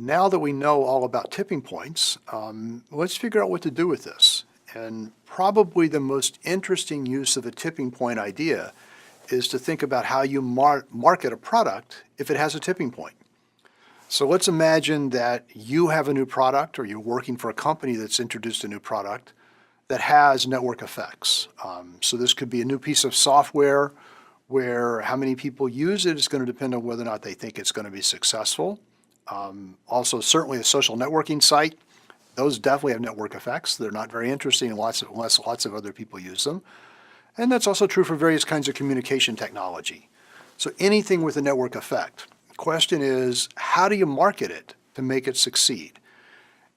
Now that we know all about tipping points, let's figure out what to do with this. And probably the most interesting use of a tipping point idea is to think about how you market a product if it has a tipping point. So let's imagine that you have a new product, or you're working for a company that's introduced a new product that has network effects. So this could be a new piece of software where how many people use it is going to depend on whether or not they think it's going to be successful. Also, certainly a social networking site, those definitely have network effects. They're not very interesting unless lots of other people use them. And that's also true for various kinds of communication technology. So anything with a network effect. The question is, how do you market it to make it succeed?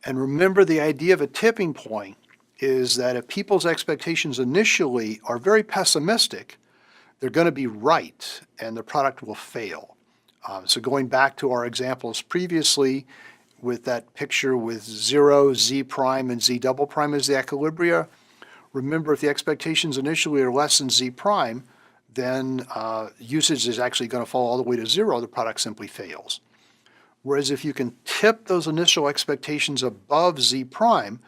And remember, the idea of a tipping point is that if people's expectations initially are very pessimistic, they're going to be right and the product will fail. So going back to our examples previously with that picture with 0, z prime, and z double prime as the equilibria, remember, if the expectations initially are less than z prime, then usage is actually going to fall all the way to 0. The product simply fails. Whereas if you can tip those initial expectations above z prime,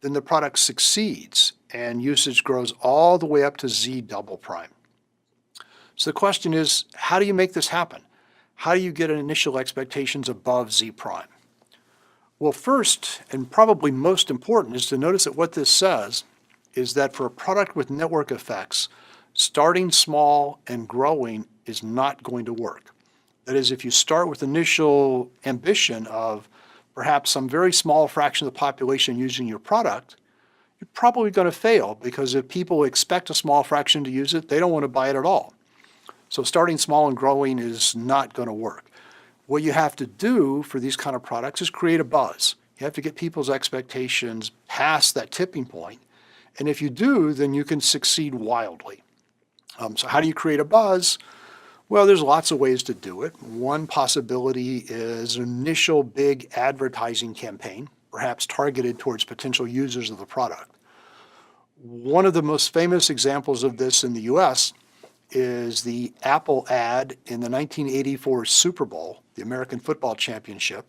then the product succeeds and usage grows all the way up to z double prime. So the question is, how do you make this happen? How do you get initial expectations above z prime? Well, first, and probably most important, is to notice that what this says is that for a product with network effects, starting small and growing is not going to work. That is, if you start with initial ambition of perhaps some very small fraction of the population using your product, you're probably going to fail, because if people expect a small fraction to use it, they don't want to buy it at all. So starting small and growing is not going to work. What you have to do for these kind of products is create a buzz. You have to get people's expectations past that tipping point. And if you do, then you can succeed wildly. So how do you create a buzz? Well, there's lots of ways to do it. One possibility is an initial big advertising campaign, perhaps targeted towards potential users of the product. One of the most famous examples of this in the US is the Apple ad in the 1984 Super Bowl, the American Football Championship,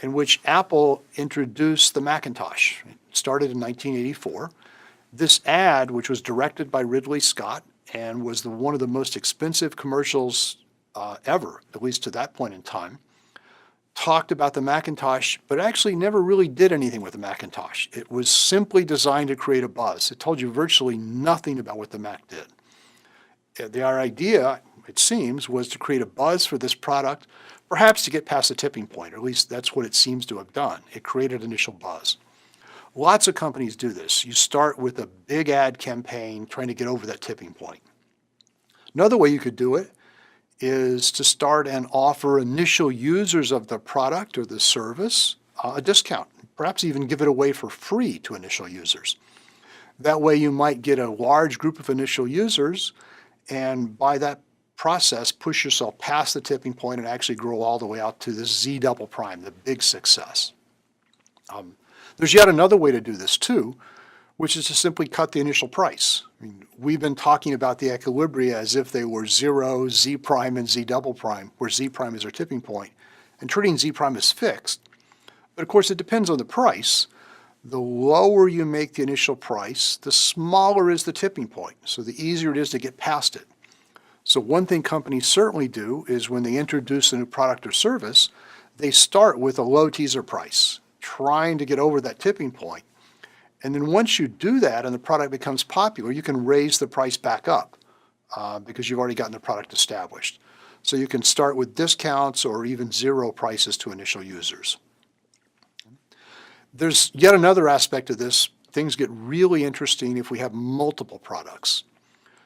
in which Apple introduced the Macintosh. It started in 1984. This ad, which was directed by Ridley Scott and was one of the most expensive commercials ever, at least to that point in time, talked about the Macintosh, but actually never really did anything with the Macintosh. It was simply designed to create a buzz. It told you virtually nothing about what the Mac did. Our idea, it seems, was to create a buzz for this product, perhaps to get past the tipping point, or at least that's what it seems to have done. It created initial buzz. Lots of companies do this. You start with a big ad campaign trying to get over that tipping point. Another way you could do it is to start and offer initial users of the product or the service a discount, perhaps even give it away for free to initial users. That way you might get a large group of initial users, and by that process, push yourself past the tipping point and actually grow all the way out to this z double prime, the big success. There's yet another way to do this too, which is to simply cut the initial price. I mean, we've been talking about the equilibria as if they were 0, z prime, and z double prime, where z prime is our tipping point, and treating z prime as fixed. But of course, it depends on the price. The lower you make the initial price, the smaller is the tipping point, so the easier it is to get past it. So one thing companies certainly do is when they introduce a new product or service, they start with a low teaser price, trying to get over that tipping point. And then once you do that and the product becomes popular, you can raise the price back up because you've already gotten the product established. So you can start with discounts or even 0 prices to initial users. There's yet another aspect of this. Things get really interesting if we have multiple products.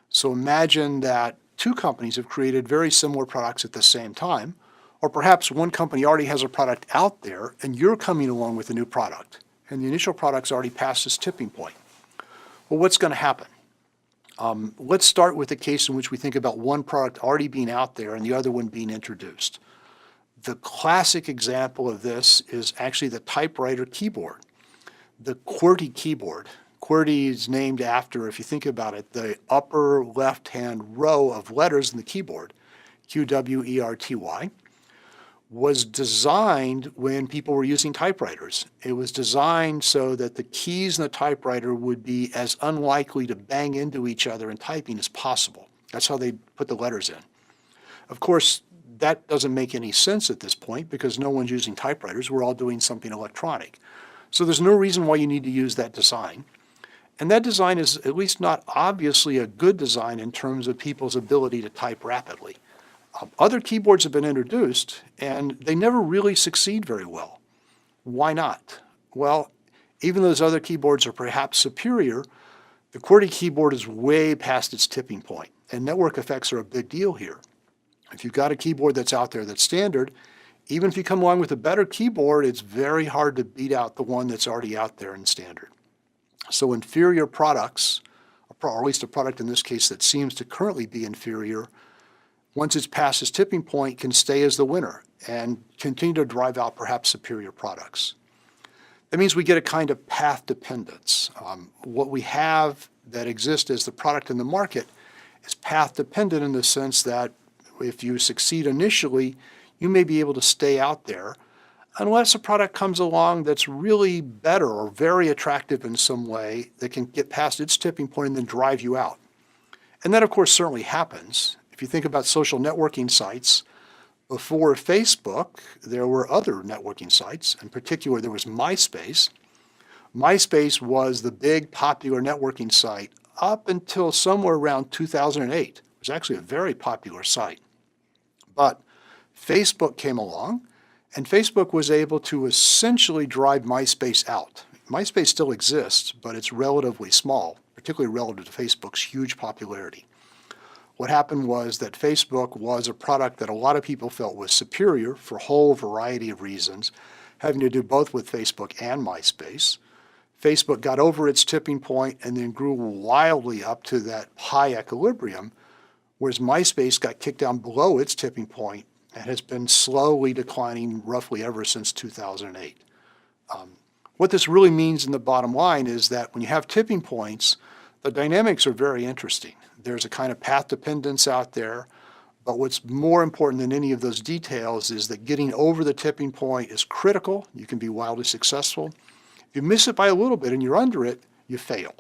So imagine that 2 companies have created very similar products at the same time, or perhaps one company already has a product out there and you're coming along with a new product, and the initial product's already past this tipping point. Well, what's going to happen? Let's start with the case in which we think about one product already being out there and the other one being introduced. The classic example of this is actually the typewriter keyboard, the QWERTY keyboard. QWERTY is named after, if you think about it, the upper left-hand row of letters in the keyboard, QWERTY. was designed when people were using typewriters. It was designed so that the keys in the typewriter would be as unlikely to bang into each other in typing as possible. That's how they put the letters in. Of course, that doesn't make any sense at this point because no one's using typewriters. We're all doing something electronic. So there's no reason why you need to use that design. And that design is at least not obviously a good design in terms of people's ability to type rapidly. Other keyboards have been introduced, and they never really succeed very well. Why not? Well, even though those other keyboards are perhaps superior, the QWERTY keyboard is way past its tipping point, and network effects are a big deal here. If you've got a keyboard that's out there that's standard, even if you come along with a better keyboard, it's very hard to beat out the one that's already out there in standard. So inferior products, or at least a product in this case that seems to currently be inferior, once it's past its tipping point, can stay as the winner and continue to drive out perhaps superior products. That means we get a kind of path dependence. What we have that exists as the product in the market is path dependent in the sense that if you succeed initially, you may be able to stay out there unless a product comes along that's really better or very attractive in some way that can get past its tipping point and then drive you out. And that, of course, certainly happens. If you think about social networking sites, before Facebook, there were other networking sites. In particular, there was MySpace. MySpace was the big popular networking site up until somewhere around 2008. It was actually a very popular site. But Facebook came along, and Facebook was able to essentially drive MySpace out. MySpace still exists, but it's relatively small, particularly relative to Facebook's huge popularity. What happened was that Facebook was a product that a lot of people felt was superior for a whole variety of reasons, having to do both with Facebook and MySpace. Facebook got over its tipping point and then grew wildly up to that high equilibrium, whereas MySpace got kicked down below its tipping point and has been slowly declining roughly ever since 2008. What this really means in the bottom line is that when you have tipping points, the dynamics are very interesting. There's a kind of path dependence out there, but what's more important than any of those details is that getting over the tipping point is critical. You can be wildly successful. If you miss it by a little bit and you're under it, you fail.